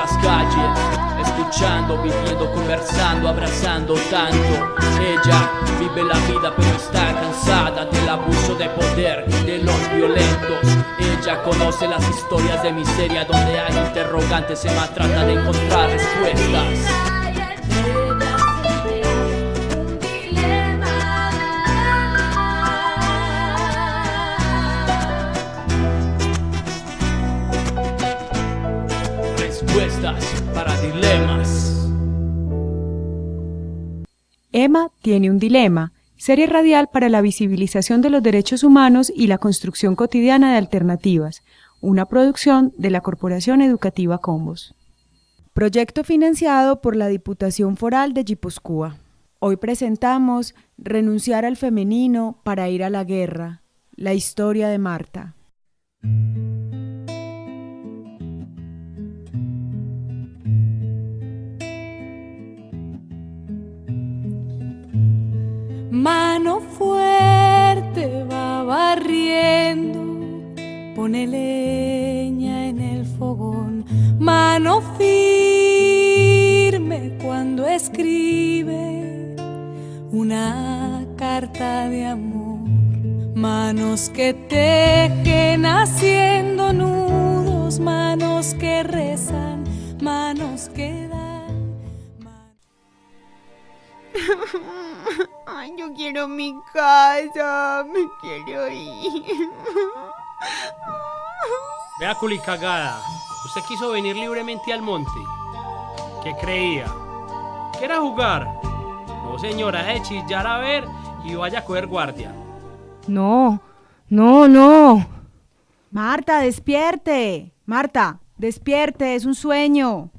las calles, escuchando, viviendo, conversando, abrazando tanto. Ella vive la vida pero está cansada del abuso de poder de los violentos. Ella conoce las historias de miseria donde hay interrogantes, Emma trata de encontrar respuestas. Respuestas para dilemas. Emma tiene un dilema, serie radial para la visibilización de los derechos humanos y la construcción cotidiana de alternativas, una producción de la Corporación Educativa Combos. Proyecto financiado por la Diputación Foral de Guipúzcoa. Hoy presentamos Renunciar al femenino para ir a la guerra, la historia de Marta. Mano fuerte va barriendo, pone leña en el fogón. Mano firme cuando escribe una carta de amor. Manos que tejen haciendo nudos, manos que rezan, manos que dan. Ay, yo quiero mi casa, me quiero ir. Vea, culicagada, usted quiso venir libremente al monte. ¿Qué creía? ¿Que era jugar? No, señora, es de chillar a ver y vaya a coger guardia. No. Marta, despierte. Marta, despierte, es un sueño.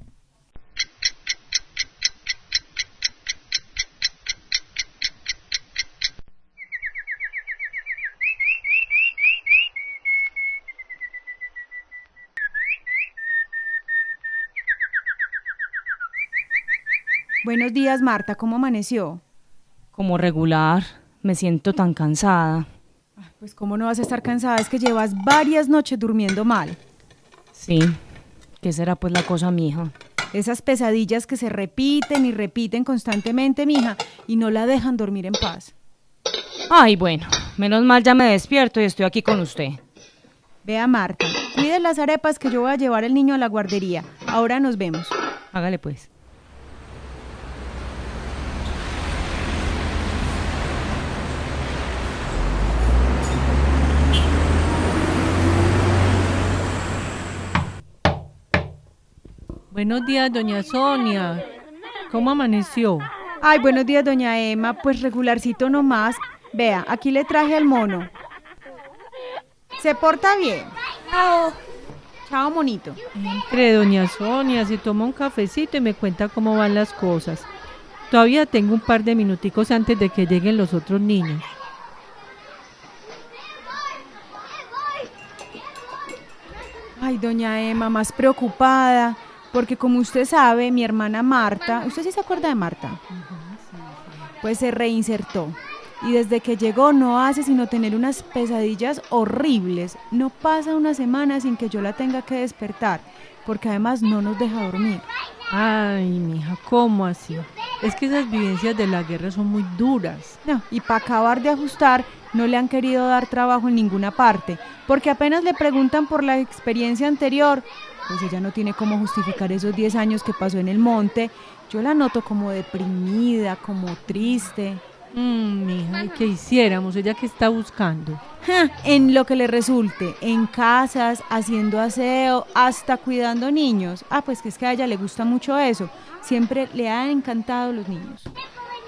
Buenos días, Marta, ¿cómo amaneció? Como regular, me siento tan cansada. Pues cómo no vas a estar cansada, es que llevas varias noches durmiendo mal. Sí, ¿qué será pues la cosa, mija? Esas pesadillas que se repiten y repiten constantemente, mija, y no la dejan dormir en paz. Ay, bueno, menos mal ya me despierto y estoy aquí con usted. Vea, Marta, cuide las arepas que yo voy a llevar al niño a la guardería. Ahora nos vemos. Hágale pues. Buenos días, doña Sonia. ¿Cómo amaneció? Ay, buenos días, doña Emma. Pues regularcito nomás. Vea, aquí le traje al mono. ¿Se porta bien? Chao. Chao, monito. Entre doña Sonia, se toma un cafecito y me cuenta cómo van las cosas. Todavía tengo un par de minuticos antes de que lleguen los otros niños. Ay, doña Emma, más preocupada. Porque como usted sabe, mi hermana Marta, ¿usted sí se acuerda de Marta? Pues se reinsertó. Y desde que llegó no hace sino tener unas pesadillas horribles. No pasa una semana sin que yo la tenga que despertar, porque además no nos deja dormir. Ay, mija, ¿cómo así? Es que esas vivencias de la guerra son muy duras. No, y para acabar de ajustar, no le han querido dar trabajo en ninguna parte, porque apenas le preguntan por la experiencia anterior, pues ella no tiene cómo justificar esos 10 años que pasó en el monte. Yo la noto como deprimida, como triste. Mija, ¿y qué hiciéramos? ¿Ella qué está buscando? En lo que le resulte, en casas, haciendo aseo, hasta cuidando niños. Pues que es que a ella le gusta mucho eso. Siempre le han encantado los niños.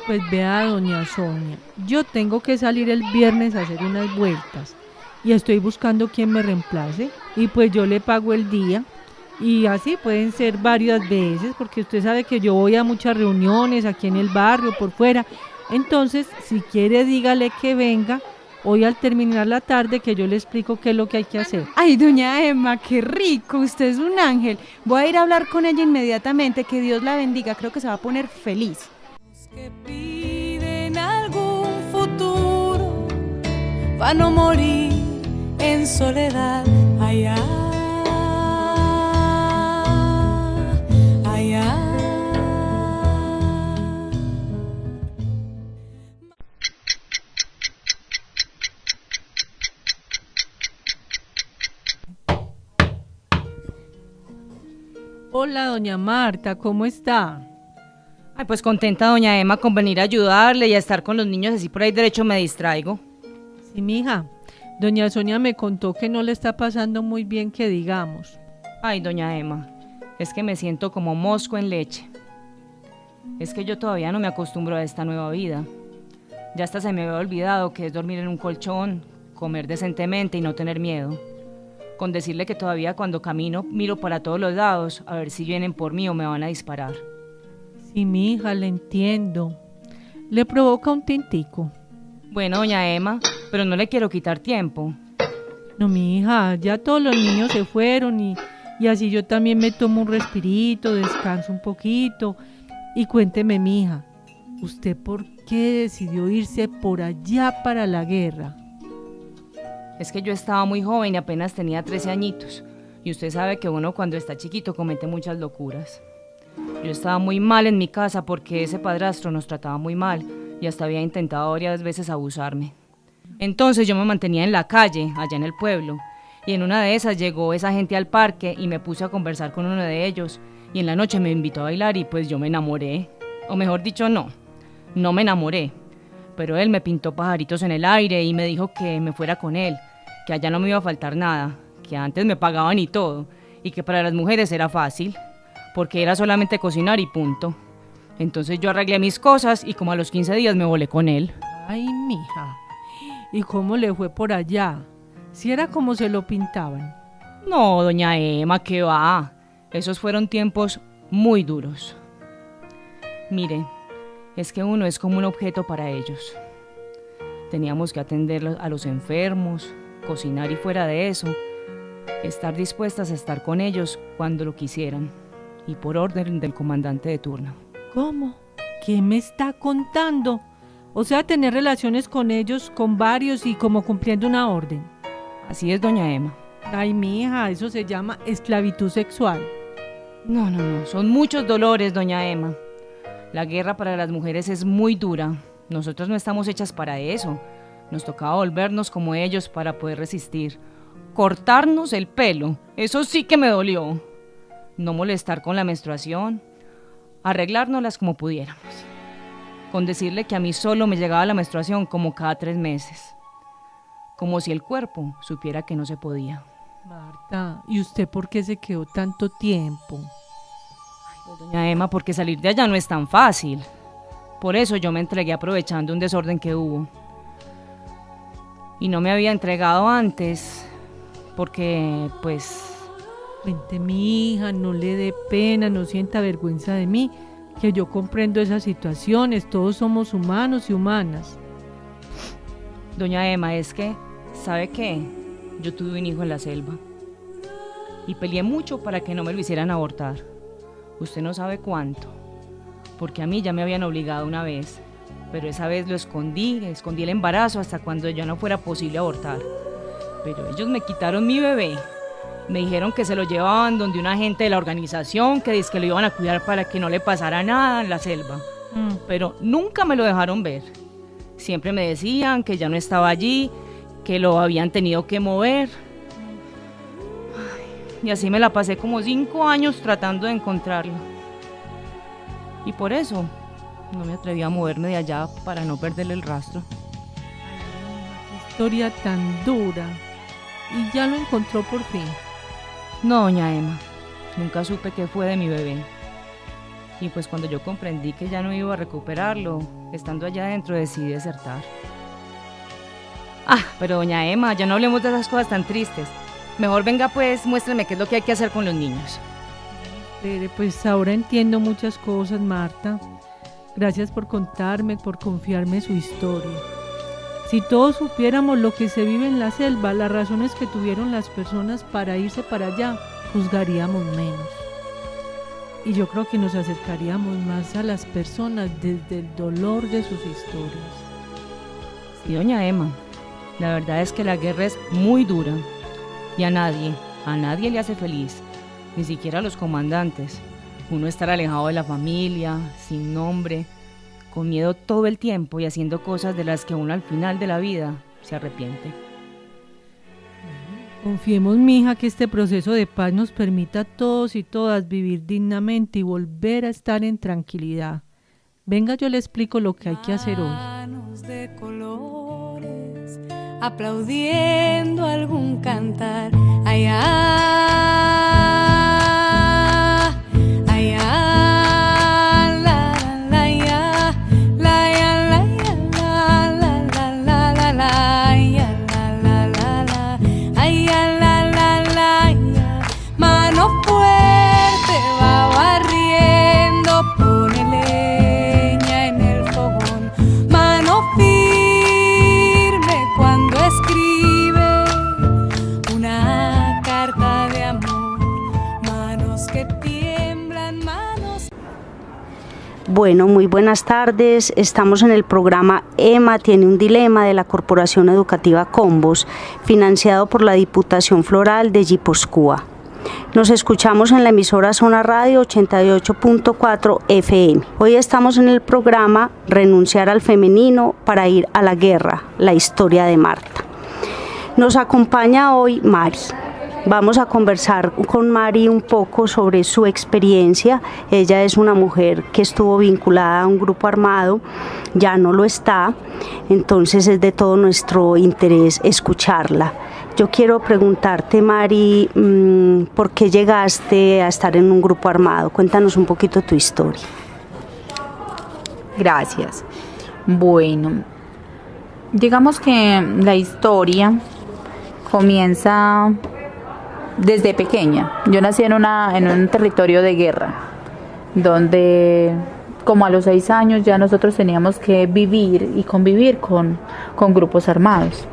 Pues vea, doña Sonia, yo tengo que salir el viernes a hacer unas vueltas y estoy buscando quien me reemplace y pues yo le pago el día. Y así pueden ser varias veces, porque usted sabe que yo voy a muchas reuniones aquí en el barrio, por fuera. Entonces, si quiere, dígale que venga hoy al terminar la tarde, que yo le explico qué es lo que hay que hacer. Ay, doña Emma, qué rico, usted es un ángel. Voy a ir a hablar con ella inmediatamente, que Dios la bendiga, creo que se va a poner feliz. Que piden algún futuro, van a morir en soledad allá. Hola, doña Marta, ¿cómo está? Ay, pues contenta doña Emma con venir a ayudarle y a estar con los niños, así por ahí derecho me distraigo. Sí, mija. Doña Sonia me contó que no le está pasando muy bien, que digamos. Ay, doña Emma, es que me siento como mosco en leche. Es que yo todavía no me acostumbro a esta nueva vida. Ya hasta se me había olvidado que es dormir en un colchón, comer decentemente y no tener miedo. Con decirle que todavía cuando camino miro para todos los lados a ver si vienen por mí o me van a disparar. Sí, mija, le entiendo. Le provoca un tintico. Bueno, doña Emma, pero no le quiero quitar tiempo. No, mija, ya todos los niños se fueron y así yo también me tomo un respirito, descanso un poquito. Y cuénteme, mija, ¿usted por qué decidió irse por allá para la guerra? Es que yo estaba muy joven y apenas tenía 13 añitos. Y usted sabe que uno cuando está chiquito comete muchas locuras. Yo estaba muy mal en mi casa porque ese padrastro nos trataba muy mal y hasta había intentado varias veces abusarme. Entonces yo me mantenía en la calle, allá en el pueblo, y en una de esas llegó esa gente al parque y me puse a conversar con uno de ellos y en la noche me invitó a bailar y pues yo me enamoré. O mejor dicho, no me enamoré, pero él me pintó pajaritos en el aire y me dijo que me fuera con él, que allá no me iba a faltar nada, que antes me pagaban y todo, y que para las mujeres era fácil, porque era solamente cocinar y punto. Entonces yo arreglé mis cosas y como a los 15 días me volé con él. Ay, mija, ¿y cómo le fue por allá? Si era como se lo pintaban. No, doña Emma, ¿qué va? Esos fueron tiempos muy duros. Mire, es que uno es como un objeto para ellos. Teníamos que atender a los enfermos, cocinar y fuera de eso, estar dispuestas a estar con ellos cuando lo quisieran y por orden del comandante de turno. ¿Cómo? ¿Qué me está contando? O sea, tener relaciones con ellos, con varios y como cumpliendo una orden. Así es, doña Emma. Ay, mija, eso se llama esclavitud sexual. No, son muchos dolores, doña Emma. La guerra para las mujeres es muy dura. Nosotras no estamos hechas para eso. Nos tocaba volvernos como ellos para poder resistir. Cortarnos el pelo, eso sí que me dolió. No molestar con la menstruación. Arreglárnoslas como pudiéramos. Con decirle que a mí solo me llegaba la menstruación como cada 3 meses. Como si el cuerpo supiera que no se podía. Marta, ¿y usted por qué se quedó tanto tiempo? Pues, doña Emma, porque salir de allá no es tan fácil. Por eso yo me entregué aprovechando un desorden que hubo. Y no me había entregado antes, porque, pues... Vente, mi hija, no le dé pena, no sienta vergüenza de mí, que yo comprendo esas situaciones, todos somos humanos y humanas. Doña Emma, es que, ¿sabe qué? Yo tuve un hijo en la selva y peleé mucho para que no me lo hicieran abortar. Usted no sabe cuánto, porque a mí ya me habían obligado una vez, pero esa vez lo escondí el embarazo hasta cuando ya no fuera posible abortar. Pero ellos me quitaron mi bebé. Me dijeron que se lo llevaban donde un agente de la organización, que dice que lo iban a cuidar para que no le pasara nada en la selva. Pero nunca me lo dejaron ver. Siempre me decían que ya no estaba allí, que lo habían tenido que mover. Y así me la pasé como 5 años tratando de encontrarlo. Y por eso no me atreví a moverme de allá para no perderle el rastro. Qué historia tan dura. Y ya lo encontró por fin. No, doña Emma, nunca supe qué fue de mi bebé. Y pues cuando yo comprendí que ya no iba a recuperarlo, estando allá adentro decidí desertar. Pero doña Emma, ya no hablemos de esas cosas tan tristes. Mejor venga pues, muéstrame qué es lo que hay que hacer con los niños. Pues ahora entiendo muchas cosas, Marta. Gracias por contarme, por confiarme su historia. Si todos supiéramos lo que se vive en la selva, las razones que tuvieron las personas para irse para allá, juzgaríamos menos. Y yo creo que nos acercaríamos más a las personas desde el dolor de sus historias. Sí, doña Emma, la verdad es que la guerra es muy dura y a nadie le hace feliz, ni siquiera a los comandantes. Uno estar alejado de la familia, sin nombre, con miedo todo el tiempo y haciendo cosas de las que uno al final de la vida se arrepiente. Confiemos, mija, que este proceso de paz nos permita a todos y todas vivir dignamente y volver a estar en tranquilidad. Venga, yo le explico lo que hay que hacer hoy. Manos de colores, aplaudiendo algún cantar. Allá, allá, la la ya, la ya, la ya, la la la la la ya, la la la, ay ya, la ya. Mano fuerte va barriendo, pone leña en el fogón. Mano firme cuando escribe una carta de amor. Manos que tiemblan, manos. Bueno, muy buenas tardes. Estamos en el programa EMA tiene un dilema de la Corporación Educativa Combos, financiado por la Diputación Foral de Guipúzcoa. Nos escuchamos en la emisora Zona Radio 88.4 FM. Hoy estamos en el programa Renunciar al Femenino para ir a la guerra, la historia de Marta. Nos acompaña hoy Mari. Vamos a conversar con Mari un poco sobre su experiencia. Ella es una mujer que estuvo vinculada a un grupo armado, ya no lo está, entonces es de todo nuestro interés escucharla. Yo quiero preguntarte, Mari, ¿por qué llegaste a estar en un grupo armado? Cuéntanos un poquito tu historia. Gracias. Bueno, digamos que la historia comienza desde pequeña. Yo nací en un territorio de guerra, donde como a los 6 años ya nosotros teníamos que vivir y convivir con grupos armados.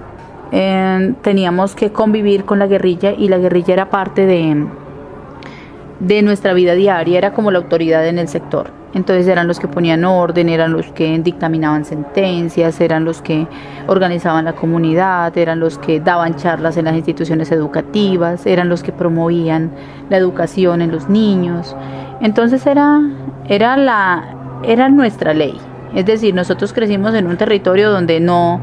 Teníamos que convivir con la guerrilla y la guerrilla era parte de nuestra vida diaria, era como la autoridad en el sector. Entonces eran los que ponían orden, eran los que dictaminaban sentencias, eran los que organizaban la comunidad, eran los que daban charlas en las instituciones educativas, eran los que promovían la educación en los niños. Entonces era nuestra ley. Es decir, nosotros crecimos en un territorio donde no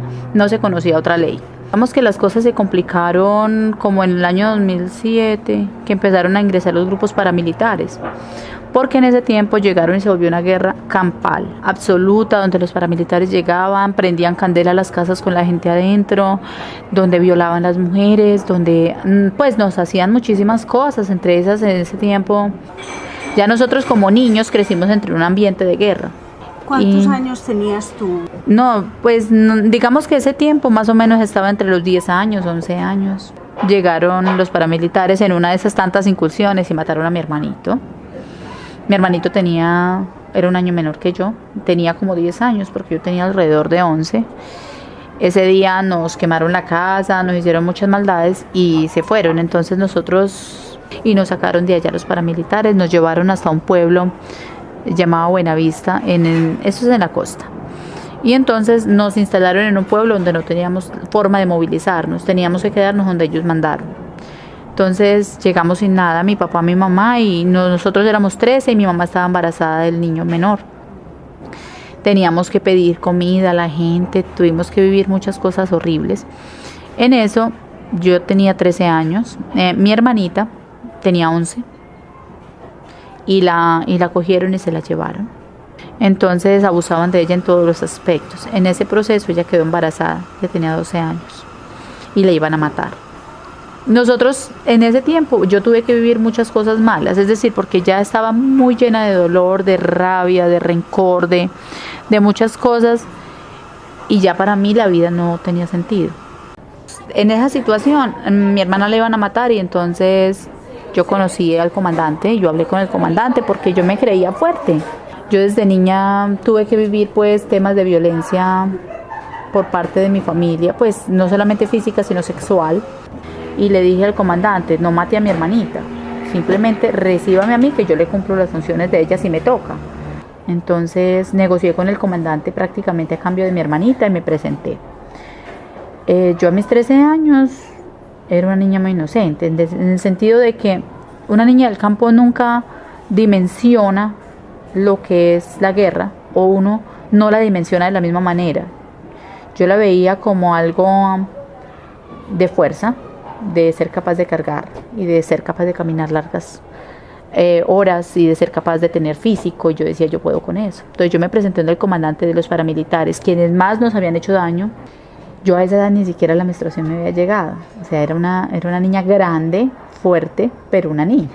se conocía otra ley. Digamos que las cosas se complicaron como en el año 2007, que empezaron a ingresar los grupos paramilitares, porque en ese tiempo llegaron y se volvió una guerra campal, absoluta, donde los paramilitares llegaban, prendían candela a las casas con la gente adentro, donde violaban a las mujeres, donde pues nos hacían muchísimas cosas, entre esas en ese tiempo. Ya nosotros como niños crecimos entre un ambiente de guerra. ¿Cuántos años tenías tú? No, pues digamos que ese tiempo más o menos estaba entre los 10 años, 11 años. Llegaron los paramilitares en una de esas tantas incursiones y mataron a mi hermanito. Mi hermanito era un año menor que yo, tenía como 10 años porque yo tenía alrededor de 11. Ese día nos quemaron la casa, nos hicieron muchas maldades y se fueron. Entonces y nos sacaron de allá los paramilitares, nos llevaron hasta un pueblo llamado Buenavista, eso es en la costa. Y entonces nos instalaron en un pueblo donde no teníamos forma de movilizarnos, teníamos que quedarnos donde ellos mandaron. Entonces llegamos sin nada, mi papá, mi mamá, y nosotros éramos 13 y mi mamá estaba embarazada del niño menor. Teníamos que pedir comida a la gente, tuvimos que vivir muchas cosas horribles. En eso yo tenía 13 años, mi hermanita tenía 11 y la cogieron y se la llevaron. Entonces abusaban de ella en todos los aspectos. En ese proceso ella quedó embarazada, ya tenía 12 años y la iban a matar. Nosotros en ese tiempo yo tuve que vivir muchas cosas malas, es decir, porque ya estaba muy llena de dolor, de rabia, de rencor, de muchas cosas, y ya para mí la vida no tenía sentido. En esa situación mi hermana la iban a matar y entonces yo conocí al comandante y yo hablé con el comandante porque yo me creía fuerte. Yo desde niña tuve que vivir pues temas de violencia por parte de mi familia, pues no solamente física sino sexual. Y le dije al comandante, no mate a mi hermanita, simplemente recíbame a mí que yo le cumplo las funciones de ella si me toca. Entonces negocié con el comandante prácticamente a cambio de mi hermanita y me presenté. Yo a mis 13 años era una niña muy inocente, en el sentido de que una niña del campo nunca dimensiona lo que es la guerra, o uno no la dimensiona de la misma manera. Yo la veía como algo de fuerza, de ser capaz de cargar y de ser capaz de caminar largas horas y de ser capaz de tener físico. Yo decía, yo puedo con eso. Entonces yo me presenté en el comandante de los paramilitares, quienes más nos habían hecho daño. Yo a esa edad ni siquiera la menstruación me había llegado. O sea, era una niña grande, fuerte, pero una niña.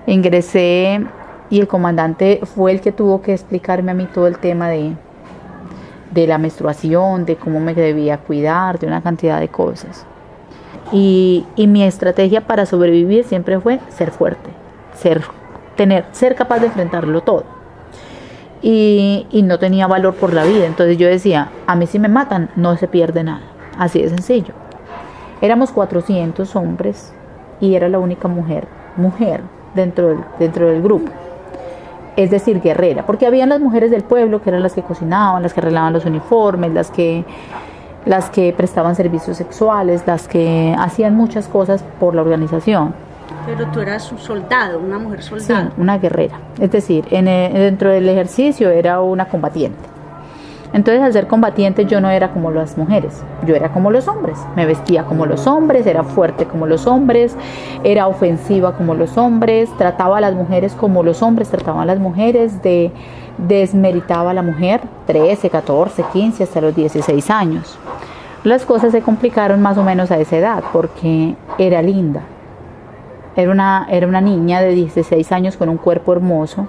Ingresé y el comandante fue el que tuvo que explicarme a mí todo el tema de la menstruación, de cómo me debía cuidar, de una cantidad de cosas. Y mi estrategia para sobrevivir siempre fue ser fuerte, ser capaz de enfrentarlo todo. Y no tenía valor por la vida. Entonces yo decía, a mí si me matan no se pierde nada, así de sencillo. Éramos 400 hombres y era la única mujer dentro del grupo, es decir, guerrera, porque habían las mujeres del pueblo que eran las que cocinaban, las que arreglaban los uniformes, las que prestaban servicios sexuales, las que hacían muchas cosas por la organización. Pero tú eras un soldado, una mujer soldado. Sí, una guerrera. Es decir, dentro del ejercicio era una combatiente. Entonces, al ser combatiente, yo no era como las mujeres, yo era como los hombres. Me vestía como los hombres, era fuerte como los hombres, era ofensiva como los hombres, trataba a las mujeres como los hombres trataban a las mujeres, desmeritaba a la mujer, 13, 14, 15, hasta los 16 años. Las cosas se complicaron más o menos a esa edad, porque era linda. Era una niña de 16 años con un cuerpo hermoso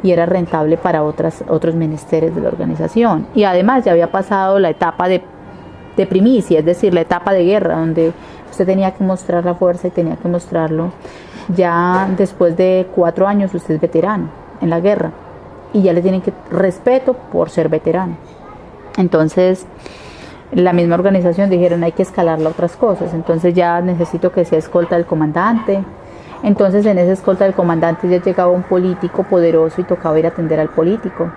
y era rentable para otros menesteres de la organización. Y además ya había pasado la etapa de primicia, es decir, la etapa de guerra, donde usted tenía que mostrar la fuerza y tenía que mostrarlo. Ya después de 4 años usted es veterano en la guerra y ya le tienen que respeto por ser veterano. Entonces, la misma organización dijeron hay que escalarla a otras cosas, entonces ya necesito que sea escolta del comandante. Entonces en esa escolta del comandante ya llegaba un político poderoso y tocaba ir a atender al político.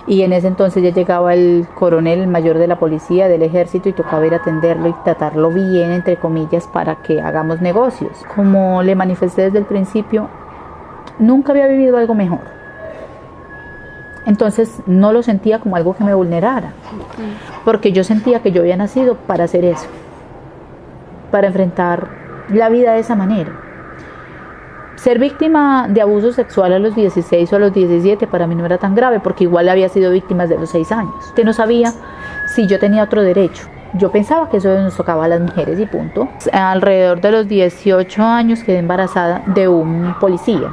Y en ese entonces ya llegaba el coronel, el mayor de la policía, del ejército, y tocaba ir a atenderlo y tratarlo bien, entre comillas, para que hagamos negocios. Como le manifesté desde el principio, nunca había vivido algo mejor. Entonces no lo sentía como algo que me vulnerara, porque yo sentía que yo había nacido para hacer eso, para enfrentar la vida de esa manera. Ser víctima de abuso sexual a los 16 o a los 17 para mí no era tan grave, porque igual había sido víctima de los 6 años. Usted no sabía si yo tenía otro derecho. Yo pensaba que eso nos tocaba a las mujeres y punto. Alrededor de los 18 años quedé embarazada de un policía.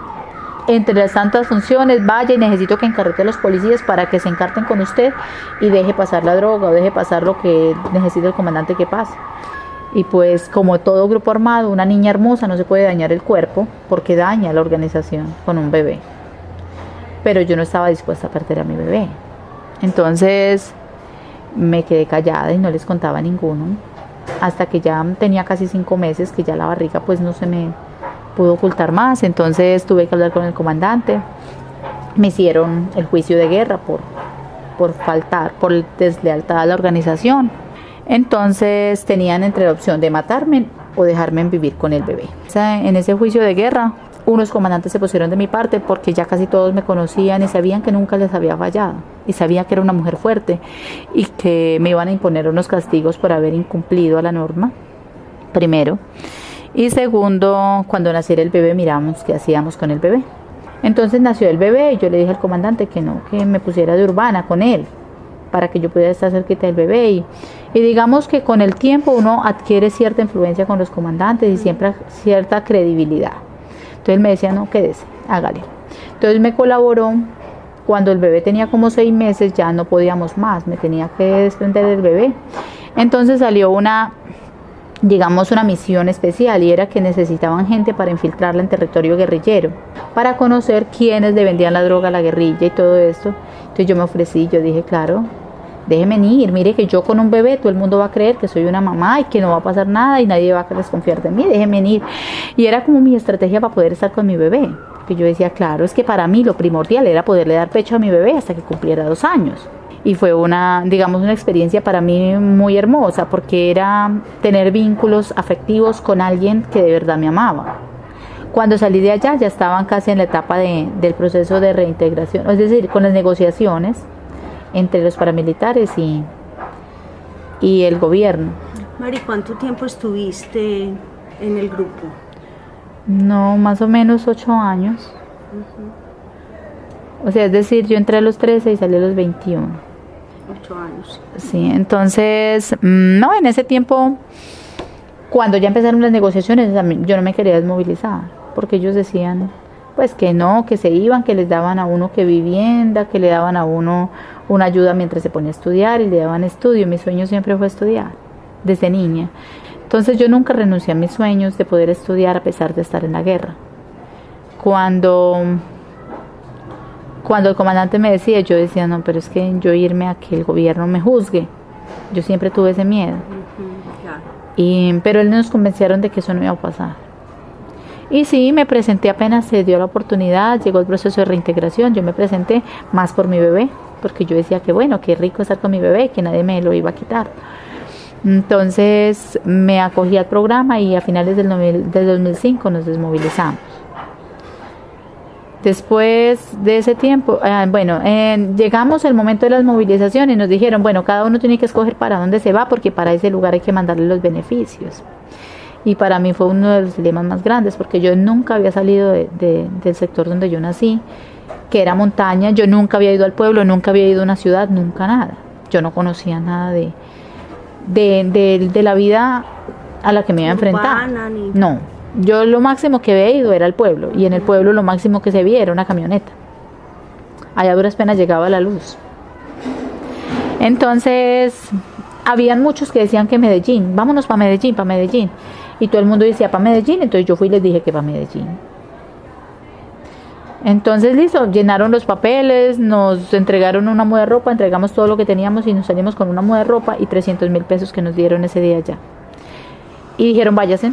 Entre las tantas funciones, vaya y necesito que encarrete a los policías para que se encarten con usted y deje pasar la droga o deje pasar lo que necesita el comandante que pase. Y pues como todo grupo armado, una niña hermosa no se puede dañar el cuerpo porque daña a la organización con un bebé. Pero yo no estaba dispuesta a perder a mi bebé. Entonces me quedé callada y no les contaba a ninguno. Hasta que ya tenía casi 5 meses, que ya la barriga pues no se me pudo ocultar más. Entonces tuve que hablar con el comandante. Me hicieron el juicio de guerra por deslealtad a la organización. Entonces tenían entre la opción de matarme o dejarme vivir con el bebé. En ese juicio de guerra, unos comandantes se pusieron de mi parte porque ya casi todos me conocían y sabían que nunca les había fallado. Y sabían que era una mujer fuerte y que me iban a imponer unos castigos por haber incumplido a la norma, primero. Y segundo, cuando naciera el bebé miramos qué hacíamos con el bebé. Entonces nació el bebé y yo le dije al comandante que no, que me pusiera de urbana con él, para que yo pudiera estar cerquita del bebé. Y digamos que con el tiempo uno adquiere cierta influencia con los comandantes y siempre cierta credibilidad. Entonces él me decía, no, quédese, hágale. Entonces me colaboró. Cuando el bebé tenía como 6 meses ya no podíamos más, me tenía que desprender del bebé. Entonces salió una misión especial, y era que necesitaban gente para infiltrarla en territorio guerrillero, para conocer quiénes le vendían la droga a la guerrilla y todo esto. Entonces yo me ofrecí, yo dije, claro, déjeme ir, mire que yo con un bebé todo el mundo va a creer que soy una mamá y que no va a pasar nada y nadie va a desconfiar de mí, déjeme ir. Y era como mi estrategia para poder estar con mi bebé, que yo decía, claro, es que para mí lo primordial era poderle dar pecho a mi bebé hasta que cumpliera 2 años. Y fue una experiencia para mí muy hermosa, porque era tener vínculos afectivos con alguien que de verdad me amaba. Cuando salí de allá ya estaban casi en la etapa del proceso de reintegración, es decir, con las negociaciones entre los paramilitares y el gobierno. Mari, ¿cuánto tiempo estuviste en el grupo? No, más o menos 8 años. O sea, es decir, yo entré a los 13 y salí a los 21. 8 años. Sí, entonces, no, en ese tiempo, cuando ya empezaron las negociaciones, yo no me quería desmovilizar, porque ellos decían, pues que no, que se iban, que les daban a uno que vivienda, que le daban a uno una ayuda mientras se ponía a estudiar y le daban estudio. Mi sueño siempre fue estudiar, desde niña. Entonces yo nunca renuncié a mis sueños de poder estudiar a pesar de estar en la guerra. Cuando el comandante me decía, yo decía, no, pero es que yo irme a que el gobierno me juzgue. Yo siempre tuve ese miedo. Pero él nos convencieron de que eso no iba a pasar. Y sí, me presenté apenas se dio la oportunidad, llegó el proceso de reintegración, yo me presenté más por mi bebé, porque yo decía que bueno, qué rico estar con mi bebé, que nadie me lo iba a quitar. Entonces me acogí al programa y a finales del 2005 nos desmovilizamos. Después de ese tiempo, llegamos al momento de las movilizaciones y nos dijeron, bueno, cada uno tiene que escoger para dónde se va, porque para ese lugar hay que mandarle los beneficios. Y para mí fue uno de los dilemas más grandes, porque yo nunca había salido del sector donde yo nací, que era montaña. Yo nunca había ido al pueblo, nunca había ido a una ciudad, nunca nada. Yo no conocía nada de la vida a la que me iba a enfrentar. No, yo lo máximo que había ido era al pueblo, y en el pueblo lo máximo que se veía era una camioneta. Allá a duras penas llegaba la luz. Entonces, habían muchos que decían que Medellín, vámonos para Medellín, para Medellín. Y todo el mundo decía para Medellín, entonces yo fui y les dije que para Medellín. Entonces listo, llenaron los papeles, nos entregaron una muda de ropa, entregamos todo lo que teníamos y nos salimos con una muda de ropa y 300.000 pesos que nos dieron ese día ya. Y dijeron, váyase.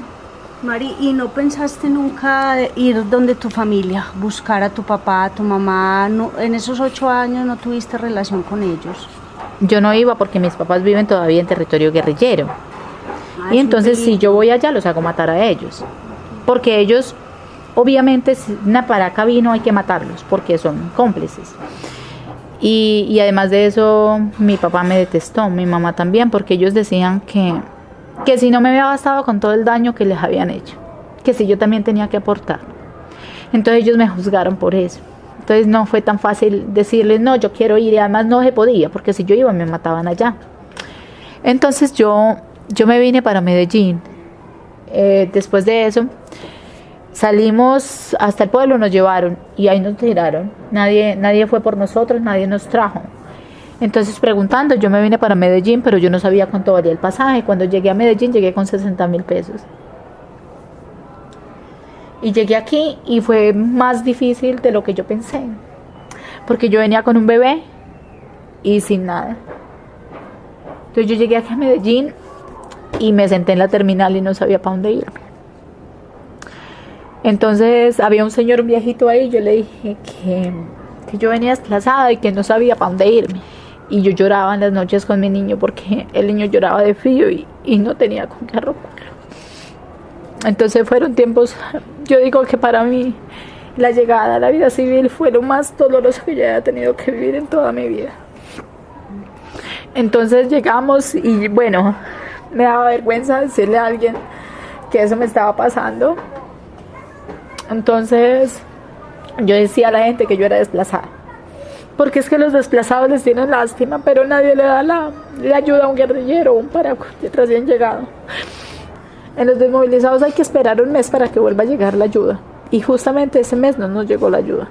Mari, ¿y no pensaste nunca ir donde tu familia, buscar a tu papá, a tu mamá? No, en esos 8 años no tuviste relación con ellos. Yo no iba porque mis papás viven todavía en territorio guerrillero. Y entonces si yo voy allá los hago matar a ellos. Porque ellos, obviamente, si una paraca vino hay que matarlos porque son cómplices. Y además de eso, mi papá me detestó, mi mamá también, porque ellos decían que si no me había bastado con todo el daño que les habían hecho, que si yo también tenía que aportar. Entonces ellos me juzgaron por eso. Entonces no fue tan fácil decirles, no, yo quiero ir, y además no se podía, porque si yo iba me mataban allá. Entonces yo me vine para Medellín. Después de eso, salimos hasta el pueblo, nos llevaron, y ahí nos tiraron. Nadie fue por nosotros, nadie nos trajo. Entonces preguntando, yo me vine para Medellín, pero yo no sabía cuánto valía el pasaje. Cuando llegué a Medellín, llegué con 60.000 pesos. Y llegué aquí y fue más difícil de lo que yo pensé, porque yo venía con un bebé y sin nada. Entonces yo llegué aquí a Medellín y me senté en la terminal y no sabía para dónde irme. Entonces había un señor, un viejito ahí, yo le dije que yo venía desplazada y que no sabía para dónde irme. Y yo lloraba en las noches con mi niño porque el niño lloraba de frío y no tenía con qué arroparlo. Entonces fueron tiempos, yo digo que para mí la llegada a la vida civil fue lo más doloroso que yo haya tenido que vivir en toda mi vida. Entonces llegamos y bueno, me daba vergüenza decirle a alguien que eso me estaba pasando. Entonces yo decía a la gente que yo era desplazada, porque es que los desplazados les tienen lástima, pero nadie le da la ayuda a un guerrillero o un paracaidista recién llegado. En los desmovilizados hay que esperar un mes para que vuelva a llegar la ayuda, y justamente ese mes no nos llegó la ayuda.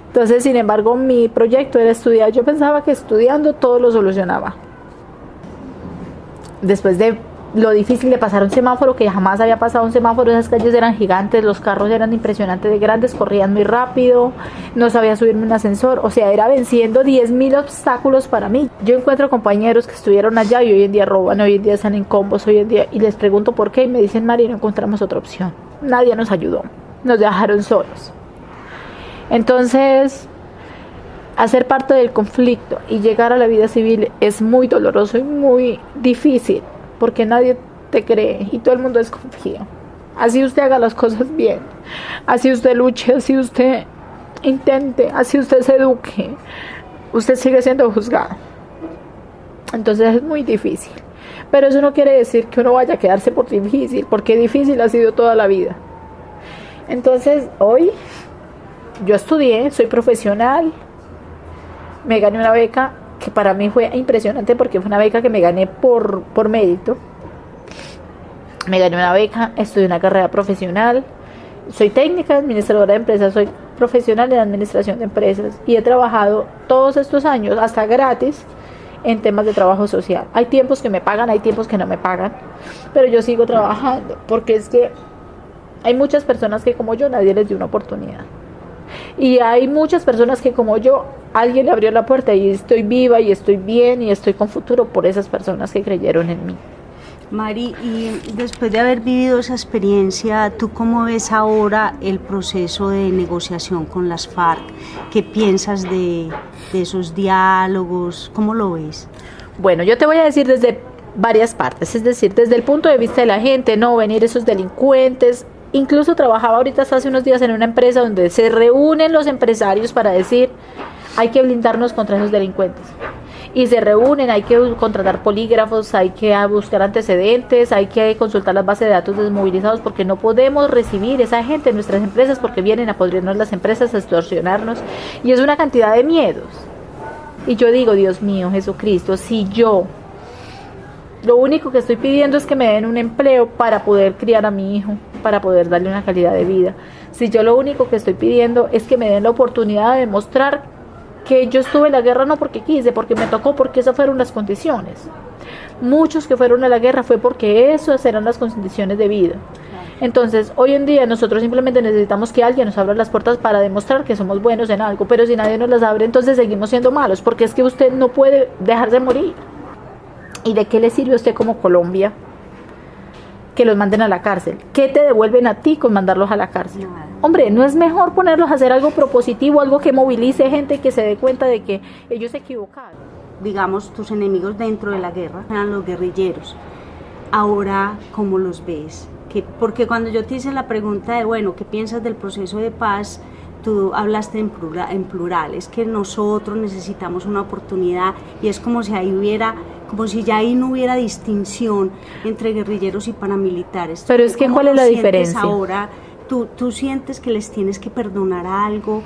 Entonces, sin embargo, mi proyecto era estudiar. Yo pensaba que estudiando todo lo solucionaba. Después de lo difícil de pasar un semáforo, que jamás había pasado un semáforo, esas calles eran gigantes, los carros eran impresionantes de grandes, corrían muy rápido, no sabía subirme un ascensor, o sea, era venciendo 10.000 obstáculos para mí. Yo encuentro compañeros que estuvieron allá y hoy en día roban, hoy en día están en combos, hoy en día, y les pregunto por qué, y me dicen, Mari, no encontramos otra opción. Nadie nos ayudó, nos dejaron solos. Entonces, hacer parte del conflicto y llegar a la vida civil es muy doloroso y muy difícil, porque nadie te cree y todo el mundo desconfía. Así usted haga las cosas bien, así usted luche, así usted intente, así usted se eduque, usted sigue siendo juzgado. Entonces es muy difícil. Pero eso no quiere decir que uno vaya a quedarse por difícil, porque difícil ha sido toda la vida. Entonces, hoy yo estudié, soy profesional, me gané una beca que para mí fue impresionante porque fue una beca que me gané por mérito. Me gané una beca, estudié una carrera profesional, soy técnica administradora de empresas, soy profesional en administración de empresas y he trabajado todos estos años, hasta gratis, en temas de trabajo social. Hay tiempos que me pagan, hay tiempos que no me pagan, pero yo sigo trabajando porque es que hay muchas personas que como yo nadie les dio una oportunidad. Y hay muchas personas que como yo, alguien le abrió la puerta y estoy viva y estoy bien y estoy con futuro por esas personas que creyeron en mí. Mari, y después de haber vivido esa experiencia, ¿tú cómo ves ahora el proceso de negociación con las FARC? ¿Qué piensas de esos diálogos? ¿Cómo lo ves? Bueno, yo te voy a decir desde varias partes, es decir, desde el punto de vista de la gente, no venir esos delincuentes. Incluso trabajaba ahorita hasta hace unos días en una empresa donde se reúnen los empresarios para decir hay que blindarnos contra esos delincuentes. Y se reúnen, hay que contratar polígrafos, hay que buscar antecedentes, hay que consultar las bases de datos de desmovilizados porque no podemos recibir esa gente en nuestras empresas porque vienen a podrirnos las empresas, a extorsionarnos y es una cantidad de miedos. Y yo digo, Dios mío, Jesucristo, si yo lo único que estoy pidiendo es que me den un empleo para poder criar a mi hijo, para poder darle una calidad de vida. Si yo lo único que estoy pidiendo es que me den la oportunidad de demostrar que yo estuve en la guerra no porque quise, porque me tocó, porque esas fueron las condiciones. Muchos que fueron a la guerra fue porque esas eran las condiciones de vida. Entonces, hoy en día nosotros simplemente necesitamos que alguien nos abra las puertas para demostrar que somos buenos en algo, pero si nadie nos las abre, entonces seguimos siendo malos, porque es que usted no puede dejar de morir. ¿Y de qué le sirve a usted como Colombia que los manden a la cárcel? ¿Qué te devuelven a ti con mandarlos a la cárcel? Hombre, ¿no es mejor ponerlos a hacer algo propositivo, algo que movilice gente, que se dé cuenta de que ellos se equivocaron? Digamos, tus enemigos dentro de la guerra eran los guerrilleros. Ahora, ¿cómo los ves? Porque cuando yo te hice la pregunta de, bueno, ¿qué piensas del proceso de paz? Tú hablaste en plural, es que nosotros necesitamos una oportunidad y es como si ahí hubiera, como si ya ahí no hubiera distinción entre guerrilleros y paramilitares. Pero es que ¿cuál es la diferencia? Ahora, ¿tú sientes que les tienes que perdonar algo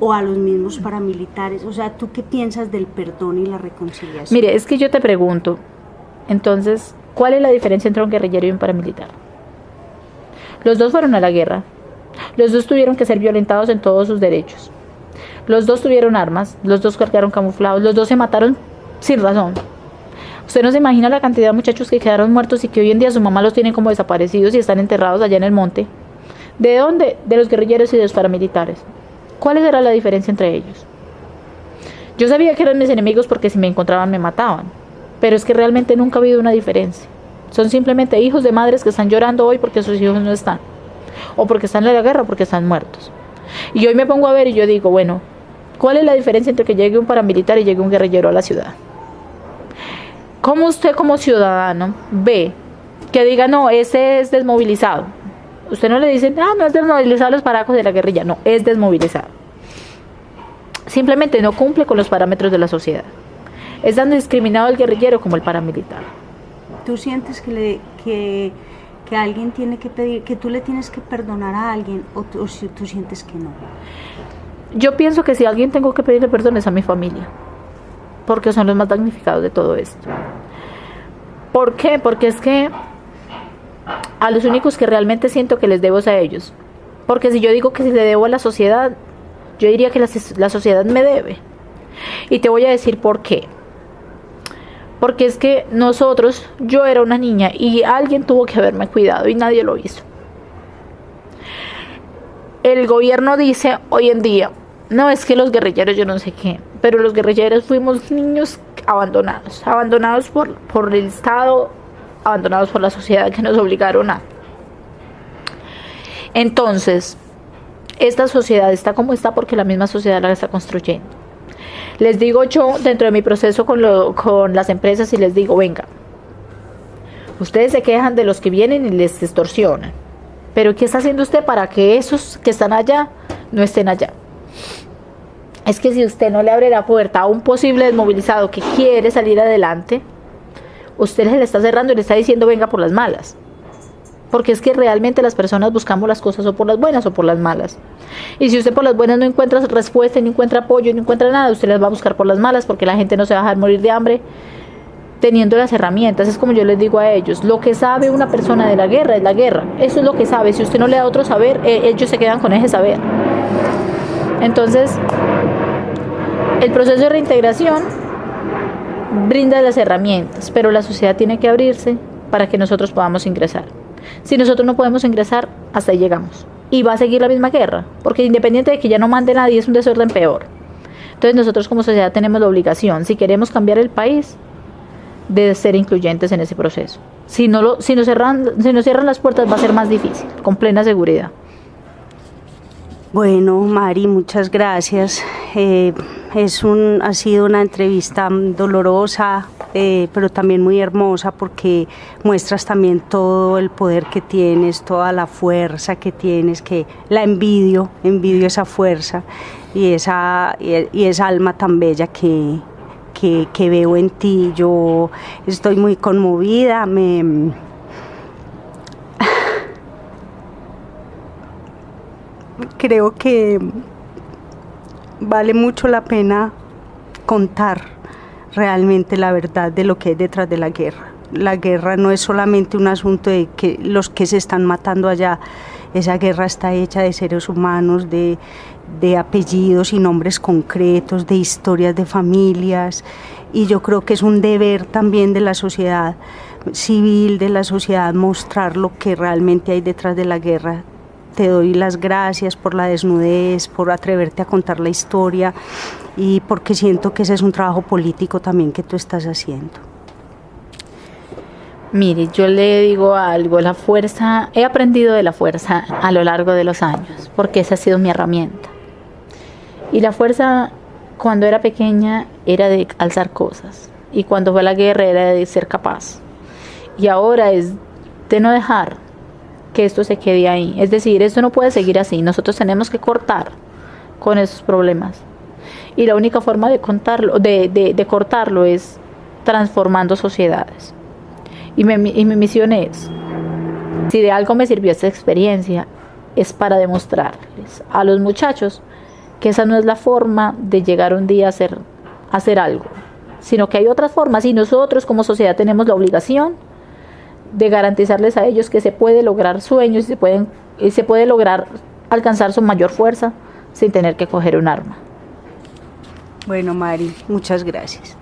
o a los mismos paramilitares? O sea, ¿tú qué piensas del perdón y la reconciliación? Mire, es que yo te pregunto, entonces, ¿cuál es la diferencia entre un guerrillero y un paramilitar? Los dos fueron a la guerra. Los dos tuvieron que ser violentados en todos sus derechos. Los dos tuvieron armas, los dos cargaron camuflados, los dos se mataron sin razón. Usted no se imagina la cantidad de muchachos que quedaron muertos y que hoy en día su mamá los tienen como desaparecidos y están enterrados allá en el monte. ¿De dónde? De los guerrilleros y de los paramilitares. ¿Cuál era la diferencia entre ellos? Yo sabía que eran mis enemigos porque si me encontraban me mataban, pero es que realmente nunca ha habido una diferencia. Son simplemente hijos de madres que están llorando hoy porque sus hijos no están. O porque están en la guerra o porque están muertos. Y hoy me pongo a ver y yo digo, bueno, ¿cuál es la diferencia entre que llegue un paramilitar y llegue un guerrillero a la ciudad? ¿Cómo usted como ciudadano ve que diga, no, ese es desmovilizado? Usted no le dice, no es desmovilizado los paracos de la guerrilla, no, es desmovilizado. Simplemente no cumple con los parámetros de la sociedad. Es tan discriminado el guerrillero como el paramilitar. ¿Tú sientes que alguien tiene que pedir, que tú le tienes que perdonar a alguien o si tú sientes que no? Yo pienso que si a alguien tengo que pedirle perdón es a mi familia, porque son los más damnificados de todo esto. ¿Por qué? Porque es que a los únicos que realmente siento que les debo es a ellos. Porque si yo digo que le debo a la sociedad, yo diría que la sociedad me debe. Y te voy a decir por qué. Porque es que nosotros, yo era una niña y alguien tuvo que haberme cuidado y nadie lo hizo. El gobierno dice hoy en día, no, es que los guerrilleros yo no sé qué, pero los guerrilleros fuimos niños abandonados por el Estado, abandonados por la sociedad que nos obligaron a. Entonces, esta sociedad está como está porque la misma sociedad la está construyendo. Les digo yo, dentro de mi proceso con las empresas, y les digo, venga, ustedes se quejan de los que vienen y les extorsionan, pero ¿qué está haciendo usted para que esos que están allá no estén allá? Es que si usted no le abre la puerta a un posible desmovilizado que quiere salir adelante, usted se le está cerrando y le está diciendo venga por las malas. Porque es que realmente las personas buscamos las cosas o por las buenas o por las malas. Y si usted por las buenas no encuentra respuesta, no encuentra apoyo, no encuentra nada, usted las va a buscar por las malas, porque la gente no se va a dejar morir de hambre teniendo las herramientas. Es como yo les digo a ellos, lo que sabe una persona de la guerra es la guerra. Eso es lo que sabe. Si usted no le da otro saber, ellos se quedan con ese saber. Entonces, el proceso de reintegración brinda las herramientas, pero la sociedad tiene que abrirse para que nosotros podamos ingresar. Si nosotros no podemos ingresar, hasta ahí llegamos. Y va a seguir la misma guerra, porque independiente de que ya no mande nadie, es un desorden peor. Entonces nosotros como sociedad tenemos la obligación, si queremos cambiar el país, de ser incluyentes en ese proceso. Si nos cierran las puertas, va a ser más difícil, con plena seguridad. Bueno, Mari, muchas gracias. Ha sido una entrevista dolorosa, pero también muy hermosa, porque muestras también todo el poder que tienes, toda la fuerza que tienes, que la envidio esa fuerza y esa alma tan bella que veo en ti. Yo estoy muy conmovida, creo que vale mucho la pena contar realmente la verdad de lo que hay detrás de la guerra. La guerra no es solamente un asunto de que los que se están matando allá, esa guerra está hecha de seres humanos, de apellidos y nombres concretos, de historias de familias, y yo creo que es un deber también de la sociedad civil, de la sociedad, mostrar lo que realmente hay detrás de la guerra. Te doy las gracias por la desnudez, por atreverte a contar la historia, y porque siento que ese es un trabajo político también que tú estás haciendo. Mire, yo le digo algo, la fuerza, he aprendido de la fuerza a lo largo de los años, porque esa ha sido mi herramienta. Y la fuerza, cuando era pequeña, era de alzar cosas, y cuando fue a la guerra era de ser capaz. Y ahora es de no dejar que esto se quede ahí. Es decir, esto no puede seguir así, nosotros tenemos que cortar con esos problemas. Y la única forma de cortarlo es transformando sociedades. Y mi misión es, si de algo me sirvió esta experiencia, es para demostrarles a los muchachos que esa no es la forma de llegar un día a hacer algo, sino que hay otras formas, y nosotros como sociedad tenemos la obligación de garantizarles a ellos que se puede lograr sueños y se puede lograr alcanzar su mayor fuerza sin tener que coger un arma. Bueno, Mari, muchas gracias.